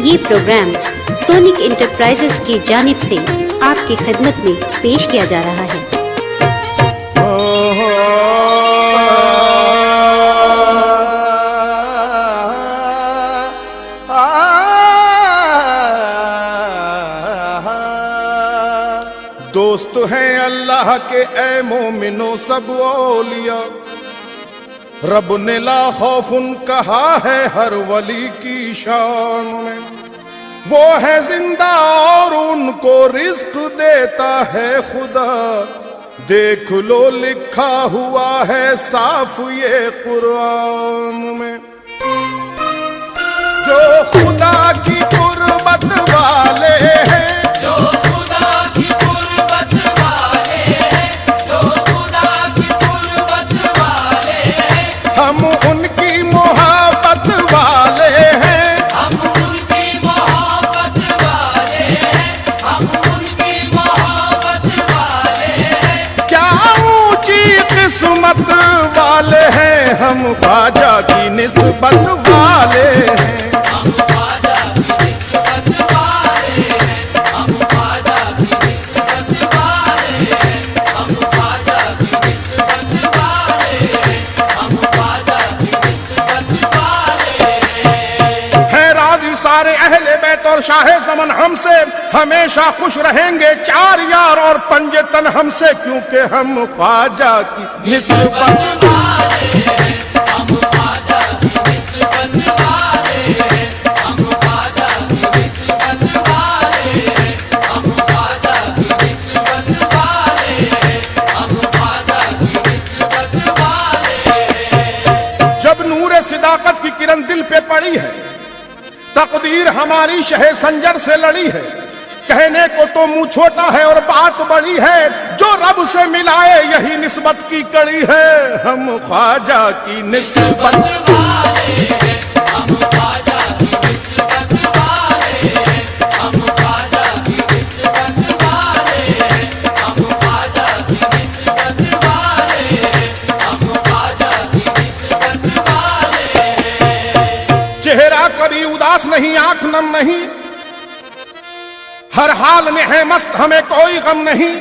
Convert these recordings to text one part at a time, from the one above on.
ये programme sonic enterprises की जानिब से आपकी खिदमत में पेश किया जा रहा है। दोस्त हैं अल्लाह के ए मोमिनो सब औलिया, रब ने ला खौफुन कहा है हर वली की शान में। वो है जिंदा और उनको रिज्क देता है खुदा, देख लो लिखा हुआ है साफ ये कुरान में। जो खुदा की कुर्बत वाले हैं, जो खुदा की कुर्बत वाले हैं, जो खुदा की कुर्बत वाले हैं, हम उनकी मोहब्बत वाले हैं, हम उनकी मोहब्बत वाले हैं, हम उनकी मोहब्बत वाले हैं। क्या ऊंची किस्मत वाले हैं, हम ख्वाजा की निस्बत वाले हैं। हम ख्वाजा की निस्बत वाले हैं, हम ख्वाजा की निस्बत वाले हैं, हम ख्वाजा की निस्बत वाले हैं, हम ख्वाजा की निस्बत वाले हैं। है राजी सारे अहले बैत और शाहे ज़मन हमसे, हमेशा खुश रहेंगे चार यार और पंजे तन हमसे, क्योंकि हम ख्वाजा की निस्बत वाले हैं, हम ख्वाजा की निस्बत वाले हैं, हम ख्वाजा की निस्बत वाले हैं, हम ख्वाजा की निस्बत वाले हैं, हम ख्वाजा की निस्बत वाले हैं। जब नूर सिदाकत की किरण दिल पे पड़ी है, तकदीर हमारी शहे संजर से लड़ी है। कहने को तो मुंह छोटा है और बात बड़ी है, जो रब से मिलाए यही निस्बत की कड़ी है। हम ख्वाजा की निस्बत वाले हैं, हम ख्वाजा की निस्बत वाले हैं, हम ख्वाजा की निस्बत वाले हैं, हम ख्वाजा की निस्बत वाले हैं, हम ख्वाजा की निस्बत वाले हैं। चेहरा कभी उदास नहीं, आंख नम नहीं, हर हाल में है मस्त, हमें कोई गम नहीं।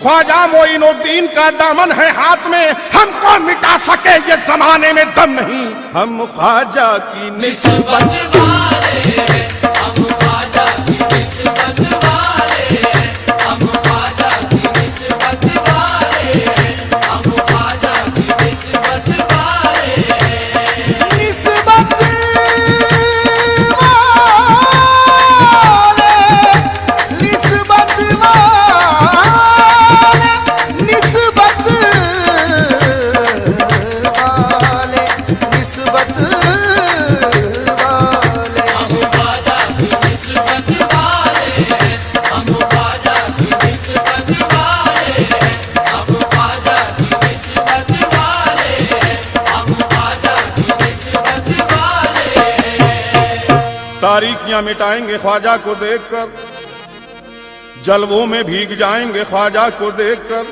ख्वाजा मोइनुद्दीन का दामन है हाथ में, हमको मिटा सके ये जमाने में दम नहीं। हम ख्वाजा की निस्बत वाले हैं, हम ख्वाजा की निस्बत वाले हैं, हम ख्वाजा की निस्बत वाले हैं, हम ख्वाजा की निस्बत वाले हैं। निस्बत तारीकियां मिटाएंगे ख्वाजा को देखकर, जलवों में भीग जाएंगे ख्वाजा को देखकर।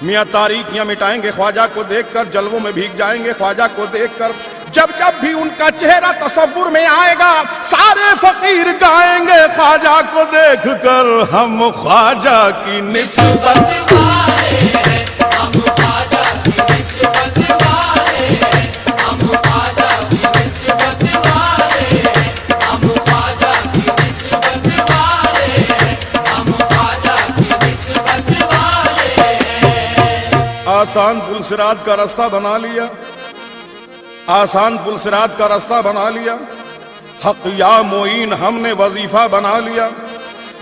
मियाँ तारीकियां मिटाएंगे ख्वाजा को देखकर, जलवों में भीग जाएंगे ख्वाजा को देखकर। जब जब भी उनका चेहरा तसव्वुर में आएगा, सारे फकीर गाएंगे ख्वाजा को देखकर। हम ख्वाजा की निस्बत वाले हैं, हम ख्वाजा की निस्बत वाले हैं, हम ख्वाजा की निस्बत वाले हैं, हम ख्वाजा की निस्बत वाले हैं, हम ख्वाजा की निस्बत वाले हैं। आसान पुल सिरात का रास्ता बना लिया, आसान पुल सिरात का रास्ता बना लिया। हक या मोइन हमने वजीफा बना लिया।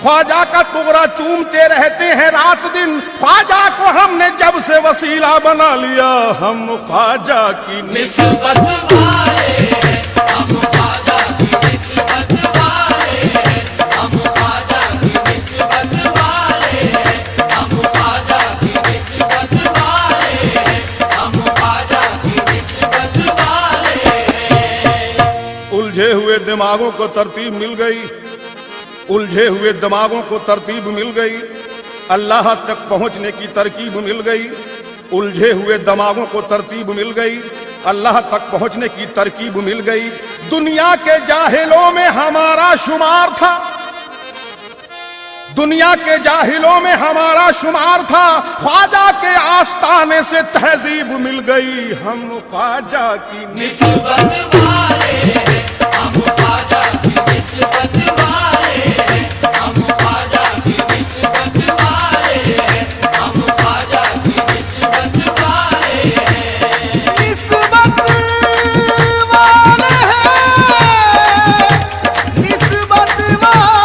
ख्वाजा का टुकड़ा चूमते रहते हैं रात दिन, ख्वाजा को हमने जब से वसीला बना लिया। हम ख्वाजा की निस्बत वाले हैं, हम ख्वाजा की निस्बत वाले हैं, हम ख्वाजा की निस्बत वाले हैं, हम ख्वाजा की निस्बत वाले हैं, हम ख्वाजा की निस्बत वाले हैं। उलझे हुए दिमागों को तरतीब मिल गई, उलझे हुए दिमागों को तरतीब मिल गई। अल्लाह तक पहुंचने की तरकीब मिल गई। उलझे हुए दिमागों को तरतीब मिल गई। اللہ تک پہنچنے کی ترکیب مل گئی. دنیا کے جاہلوں میں ہمارا شمار تھا, دنیا کے جاہلوں میں ہمارا شمار تھا, خواجہ کے آستانے سے تہذیب مل گئی. ہم خواجہ کی نسبت والے ہیں, ہم خواجہ کی نسبت والے ہیں, ہم خواجہ کی نسبت والے ہیں, ہم خواجہ کی نسبت والے ہیں. نسبت والے ہیں, نسبت والے,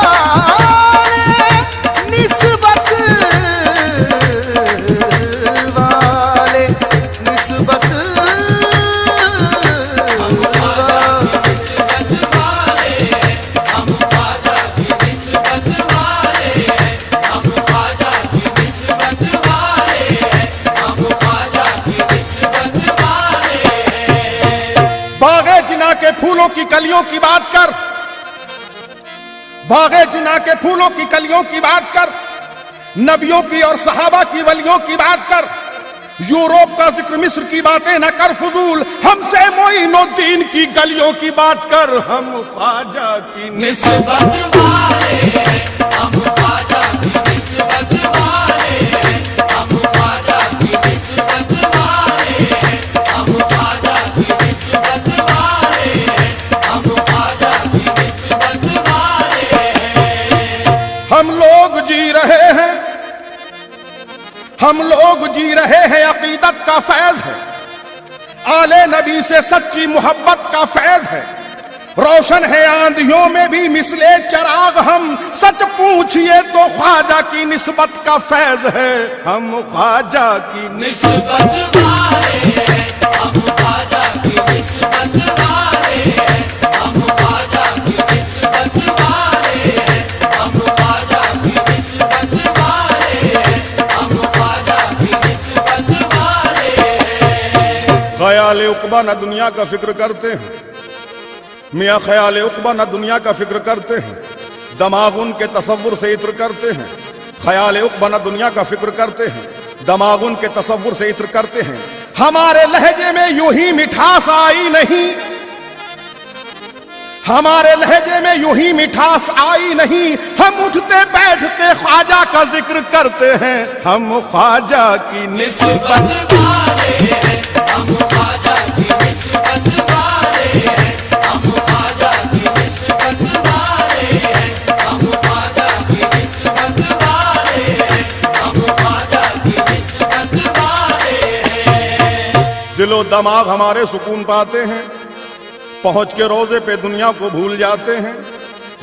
نسبت والے, نسبت پھولوں کی کلیوں کی بات کر, باغ جنا کے پھولوں کی کلیوں کی بات کر, نبیوں کی اور صحابہ کی ولیوں کی بات کر, یوروپ کا ذکر مصر کی باتیں نہ کر فضول, ہم سے معین الدین کی گلیوں کی بات کر. ہم خواجہ کی نسبت والے ہیں, ہم خواجہ کی نسبت والے ہیں, ہم خواجہ کی نسبت والے ہیں, ہم خواجہ کی نسبت والے ہیں, ہم خواجہ کی نسبت والے ہیں. ہم لوگ جی رہے ہیں, ہم لوگ جی رہے ہیں, عقیدت کا فیض ہے, آل نبی سے سچی محبت کا فیض ہے, روشن ہے آندھیوں میں بھی مثل چراغ ہم, سچ پوچھئے تو خواجہ کی نسبت کا فیض ہے. ہم خواجہ کی نسبت والے ہیں, ہم خواجہ کی نسبت والے ہیں, ہم خواجہ کی نسبت والے ہیں, ہم خواجہ کی نسبت والے ہیں, ہم خواجہ کی نسبت والے ہیں. خیال عقبہ نہ دنیا کا فکر کرتے ہیں, میاں خیال عقبہ نہ دنیا کا فکر کرتے ہیں, دماغ ان کے تصور سے عطر کرتے ہیں. خیال عقبہ نہ دنیا کا فکر کرتے ہیں, دماغ ان کے تصور سے عطر کرتے ہیں. ہمارے لہجے میں یوں ہی مٹھاس آئی نہیں, ہمارے لہجے میں یوں ہی مٹھاس آئی نہیں, ہم اٹھتے بیٹھتے خواجہ کا ذکر کرتے ہیں. ہم خواجہ کی نسبت والے ہیں, ہم خواجہ کی نسبت والے ہیں, ہم خواجہ کی نسبت والے ہیں, ہم خواجہ کی نسبت والے ہیں, ہم خواجہ کی نسبت والے ہیں. دل و دماغ ہمارے سکون پاتے ہیں, پہنچ کے روزے پہ دنیا کو بھول جاتے ہیں.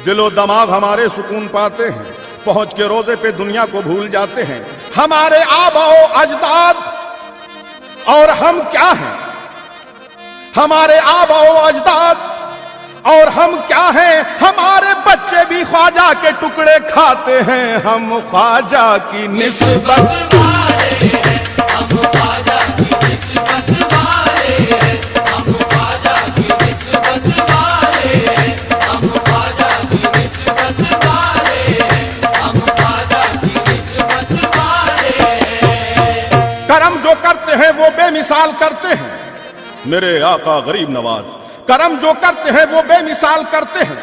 دل و دماغ ہمارے سکون پاتے ہیں, پہنچ کے روزے پہ دنیا کو بھول جاتے ہیں. ہمارے آبا و اجداد اور ہم کیا ہیں, ہمارے آبا و اجداد اور ہم کیا ہیں, ہمارے بچے بھی خواجہ کے ٹکڑے کھاتے ہیں. ہم خواجہ کی نسبت والے ہیں, ہم خواجہ کی نسبت والے ہیں, ہم خواجہ کی نسبت والے ہیں, ہم خواجہ کی نسبت والے ہیں, ہم خواجہ کی نسبت والے ہیں. کرم جو کرتے ہیں وہ بے مثال کرتے ہیں, میرے آقا غریب نواز. کرم جو کرتے ہیں وہ بے مثال کرتے ہیں,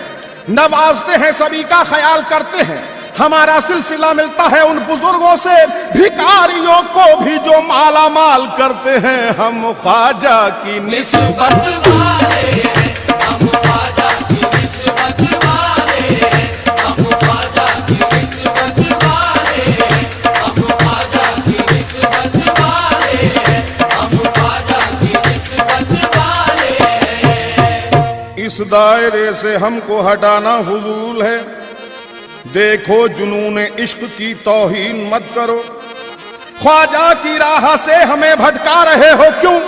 نوازتے ہیں سبھی کا خیال کرتے ہیں. ہمارا سلسلہ ملتا ہے ان بزرگوں سے, بھکاریوں کو بھی جو مالا مال کرتے ہیں. ہم خواجہ کی نسبت والے ہیں, ہم خواجہ کی نسبت والے ہیں, ہم خواجہ کی نسبت والے ہیں, ہم خواجہ کی نسبت والے ہیں, ہم خواجہ کی نسبت والے ہیں. اس دائرے سے ہم کو ہٹانا فضول ہے, دیکھو جنون عشق کی توہین مت کرو. خواجہ کی راہ سے ہمیں بھٹکا رہے ہو کیوں,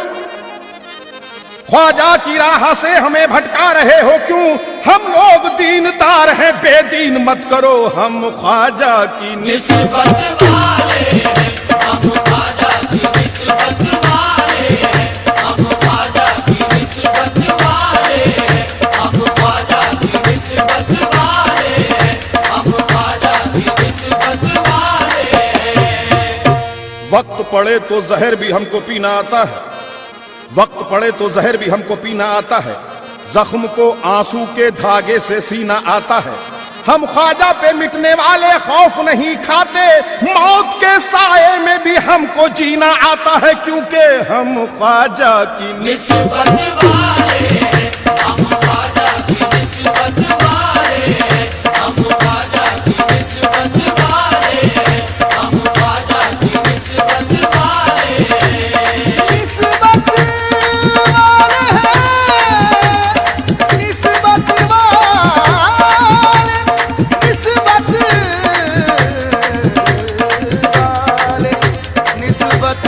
خواجہ کی راہ سے ہمیں بھٹکا رہے ہو کیوں, ہم لوگ دیندار ہیں بے دین مت کرو. ہم خواجہ کی نسبت والے ہیں, ہم خواجہ کی نسبت والے ہیں, ہم خواجہ کی نسبت والے ہیں, ہم خواجہ کی نسبت والے ہیں, ہم خواجہ کی نسبت والے ہیں. وقت پڑے تو زہر بھی ہم کو پینا آتا ہے, वक्त पड़े तो जहर भी हमको पीना आता है, जख्म को आंसू के धागे से सीना आता है। हम ख्वाजा पे मिटने वाले खौफ नहीं खाते, मौत के साए में भी हमको जीना आता है, क्योंकि हम ख्वाजा की निस्बत वाले हैं, हम ख्वाजा की निस्बत वाले हैं, हम ख्वाजा की निस्बत वाले हैं, हम ख्वाजा की निस्बत वाले हैं। निस्बत वाले हैं, निस्बत वाले, निस्बत वाले, निस्बत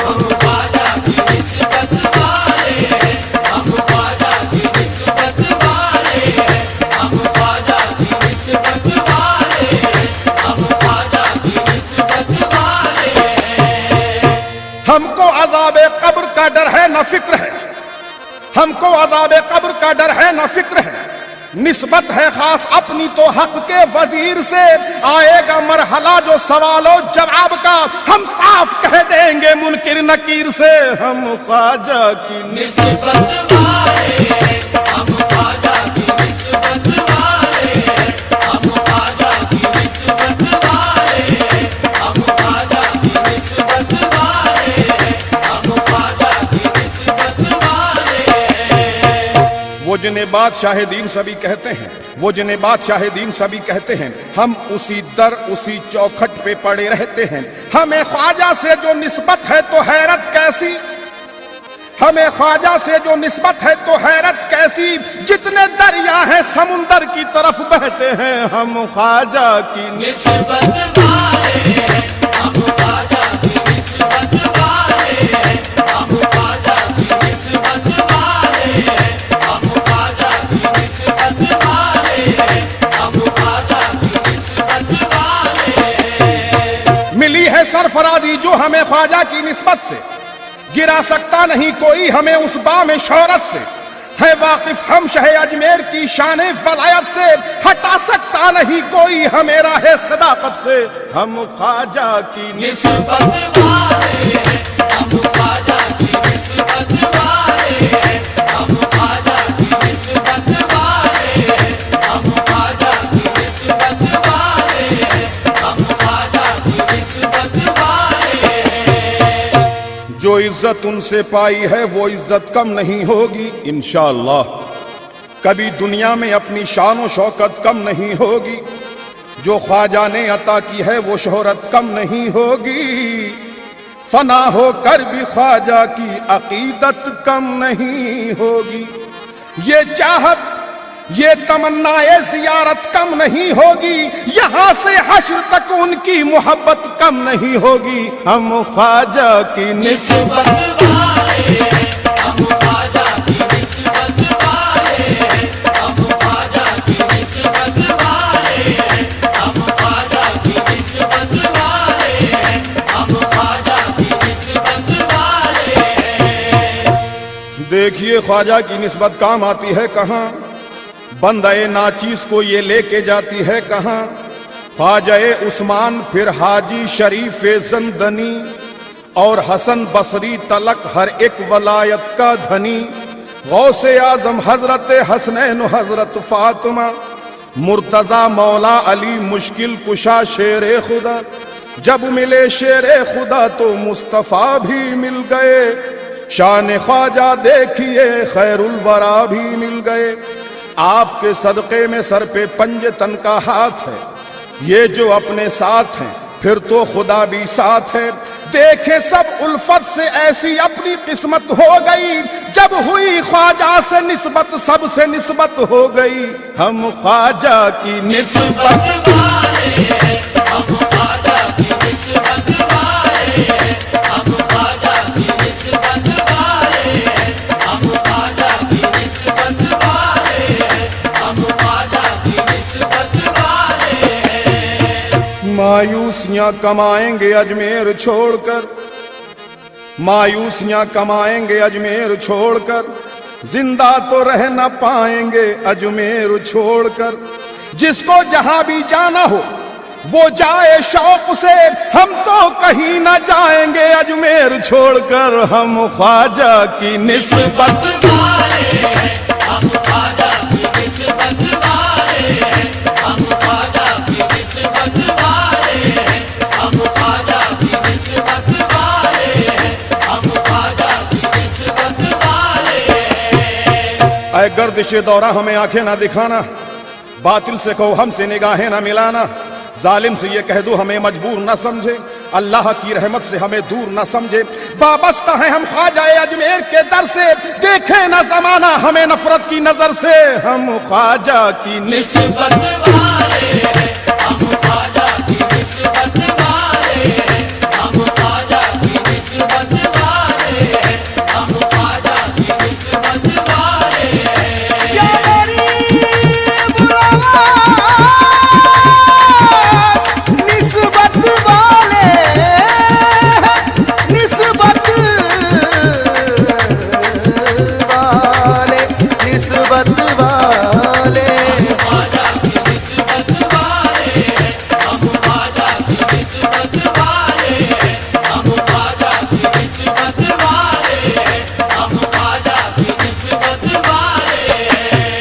हम ख्वाजा की निस्बत वाले हैं, हम ख्वाजा की निस्बत वाले हैं, हम ख्वाजा की निस्बत वाले हैं, हम ख्वाजा की निस्बत वाले हैं। हमको अज़ाब कब्र का डर है न फिक्र है, हमको अज़ाब कब्र का डर है न फिक्र है। निस्बत है खास अपनी तो हक के वजीर से, आएगा मरहला जो सवालों जवाब का, हम साफ कह देंगे मुनकिर नकीर से। हम ख्वाजा की निस्बत वाले हैं, हम ख्वाजा की निस्बत वाले हैं, हम ख्वाजा की निस्बत वाले हैं, हम ख्वाजा की निस्बत वाले हैं, हम ख्वाजा की निस्बत वाले हैं। वो जिन्हें बादशाह दीन सभी कहते हैं, वो जिन्हें बादशाह दीन सभी कहते हैं, हम उसी दर उसी चौखट पे पड़े रहते हैं। हमें ख्वाजा से जो निस्बत है तो हैरत कैसी, हमें ख्वाजा से जो निस्बत है तो हैरत कैसी, जितने दरिया हैं समुंदर की तरफ बहते हैं। हम ख्वाजा की निस्बत वाले हैं, हम ख्वाजा की निस्बत वाले हैं, हम ख्वाजा की निस्बत वाले हैं, हम ख्वाजा की निस्बत वाले हैं, हम ख्वाजा की निस्बत वाले हैं। मिली है सरफराजी जो हमें ख्वाजा की निस्बत से, गिरा सकता नहीं कोई हमें उस बाम शौहरत से। है वाकिफ हम शह अजमेर की शान वलायत से, हटा सकता नहीं कोई हमें राह सदाकत से। हम ख्वाजा की निस्बत वाले हैं, हम ख्वाजा की निस्बत वाले हैं, हम ख्वाजा की निस्बत वाले हैं, हम ख्वाजा की निस्बत वाले हैं, हम ख्वाजा की निस्बत वाले हैं। जो इज्जत उनसे पाई है वो इज्जत कम नहीं होगी इंशाअल्लाह, कभी दुनिया में अपनी शान और शौकत कम नहीं होगी। जो ख्वाजा ने अता की है वो शोहरत कम नहीं होगी, फना हो कर भी ख्वाजा की अकीदत कम नहीं होगी। ये चाहत ये तमन्नाए ज़ियारत कम नहीं होगी, यहाँ से हश्र तक उनकी मोहब्बत कम नहीं होगी। हम ख्वाजा की निस्बत वाले हैं, हम ख्वाजा की निस्बत वाले हैं, हम ख्वाजा की निस्बत वाले हैं, हम ख्वाजा की निस्बत वाले हैं, हम ख्वाजा की निस्बत वाले हैं। देखिए ख्वाजा की निस्बत काम आती है कहाँ, बंदे नाचीज को ये लेके जाती है कहाँ। ख्वाजाए उस्मान फिर हाजी शरीफ ज़ंदनी और हसन बसरी तलक हर एक वलायत का धनी। गौसे आजम हजरत हसनैन हजरत फातिमा, मुर्तजा मौला अली मुश्किल कुशा शेर खुदा। जब मिले शेर खुदा तो मुस्तफ़ा भी मिल गए, शान ख्वाजा देखिए खैरुल वरा भी मिल गए। आपके सदक़े में सर पे पंजतन का हाथ है, ये जो अपने साथ हैं फिर तो खुदा भी साथ है। देखे सब उल्फत से ऐसी अपनी किस्मत हो गई, जब हुई ख्वाजा से निस्बत सबसे निस्बत हो गई। हम ख्वाजा की निस्बत वाले हैं, हम ख्वाजा की निस्बत वाले हैं, हम ख्वाजा की निस्बत वाले हैं, हम ख्वाजा की निस्बत वाले हैं, हम ख्वाजा की निस्बत वाले हैं। मायूसियां कमाएंगे अजमेर छोड़कर, मायूसियां कमाएंगे अजमेर छोड़कर, जिंदा तो रह न पाएंगे अजमेर छोड़कर। जिसको जहां भी जाना हो وہ جائے شوق سے ہم تو کہیں نہ جائیں گے اجمیر چھوڑ کر، ہم خواجہ کی نسبت والے ہیں، ہم خواجہ کی نسبت والے ہیں، ہم خواجہ کی نسبت والے ہیں، ہم خواجہ کی نسبت والے ہیں، ہم خواجہ کی نسبت والے ہیں۔ اے گردش دورہ ہمیں آنکھیں نہ دکھانا، باطل سے کہو ہم سے نگاہیں نہ ملانا، ظالم سے یہ کہہ دو ہمیں مجبور نہ سمجھے، اللہ کی رحمت سے ہمیں دور نہ سمجھے، وابستہ ہیں ہم خواجہ اجمیر کے در سے، دیکھے نہ زمانہ ہمیں نفرت کی نظر سے، ہم خواجہ کی نسبت والے ہیں، ہم خواجہ کی نسبت والے ہیں، ہم خواجہ کی نسبت والے ہیں، ہم خواجہ کی نسبت والے ہیں۔ یا غریب روا نسبت والے نسبت والے نسبت والے خواجہ کی نسبت والے ہیں، ہم خواجہ کی نسبت والے ہیں، ہم خواجہ کی نسبت والے ہیں، ہم خواجہ کی نسبت والے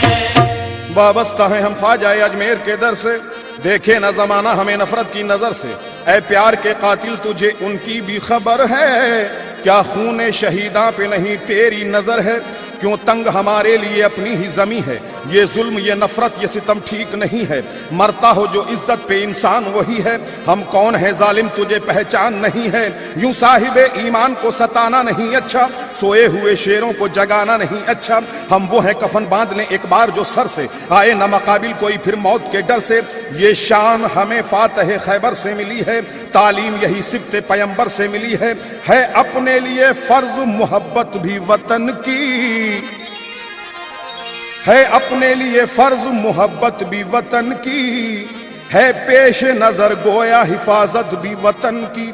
ہیں۔ وابستہ ہیں ہم خواجہ اجمیر کے در سے، دیکھے نہ زمانہ ہمیں نفرت کی نظر سے، اے پیار کے قاتل تجھے ان کی بھی خبر ہے، کیا خون شہیداں پہ نہیں تیری نظر ہے، کیوں تنگ ہمارے لیے اپنی ہی زمیں ہے، یہ ظلم یہ نفرت یہ ستم ٹھیک نہیں ہے، مرتا ہو جو عزت پہ انسان وہی ہے، ہم کون ہیں ظالم تجھے پہچان نہیں ہے، یوں صاحب ایمان کو ستانا نہیں اچھا، سوئے ہوئے شیروں کو جگانا نہیں اچھا، ہم وہ ہیں کفن باندھ لیں ایک بار جو سر سے، آئے نہ مقابل کوئی پھر موت کے ڈر سے، یہ شان ہمیں فاتح خیبر سے ملی ہے، تعلیم یہی سبت پیمبر سے ملی ہے اپنے لیے فرض محبت بھی وطن کی، ہے اپنے لیے فرض محبت بھی وطن کی، ہے پیش نظر گویا حفاظت بھی وطن کی،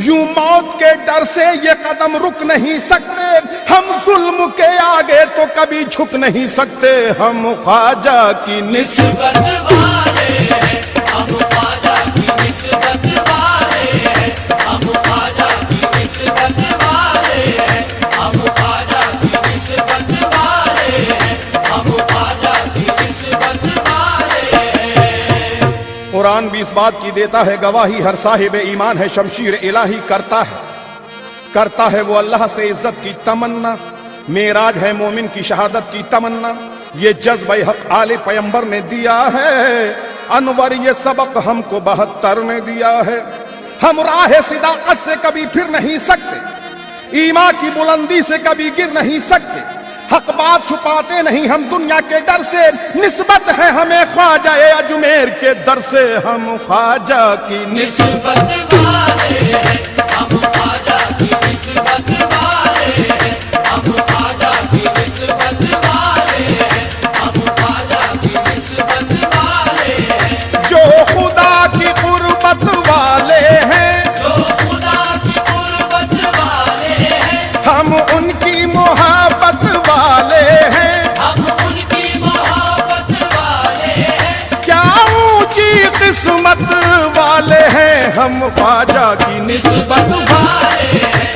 یوں موت کے ڈر سے یہ قدم رک نہیں سکتے، ہم ظلم کے آگے تو کبھی جھک نہیں سکتے، ہم خواجہ کی نسبت والے ہیں، ہم خواجہ کی نسبت والے ہیں، ہم خواجہ کی نسبت والے ہیں، ہم خواجہ کی نسبت والے ہیں، ہم خواجہ کی نسبت والے ہیں۔ قرآن بھی اس بات کی دیتا ہے گواہی، ہر صاحب ایمان ہے شمشیر الہی کرتا ہے وہ اللہ سے عزت کی تمنا، معراج ہے مومن کی شہادت کی تمنا، یہ جذبہ حق آل پیمبر نے دیا ہے، انور یہ سبق ہم کو 72 نے دیا ہے، ہم راہ صداقت سے کبھی پھر نہیں سکتے، ایمان کی بلندی سے کبھی گر نہیں سکتے، حق بات چھپاتے نہیں ہم دنیا کے ڈر سے، نسبت ہے ہمیں خواجہ اجمیر کے در سے، ہم خواجہ کی نسبت والے ہیں، ہم خواجہ کی نسبت والے ہیں، ہم خواجہ کی نسبت والے ہیں، ہم خواجہ کی نسبت والے ہیں۔ جو خدا کی قربت والے ہیں، جو خدا کی قربت والے ہیں، ہم ان کی محبت والے ہیں، ہم ان کی محبت والے ہیں۔ کیا اونچی قسمت والے ہیں، ہم خواجہ کی نسبت والے ہیں،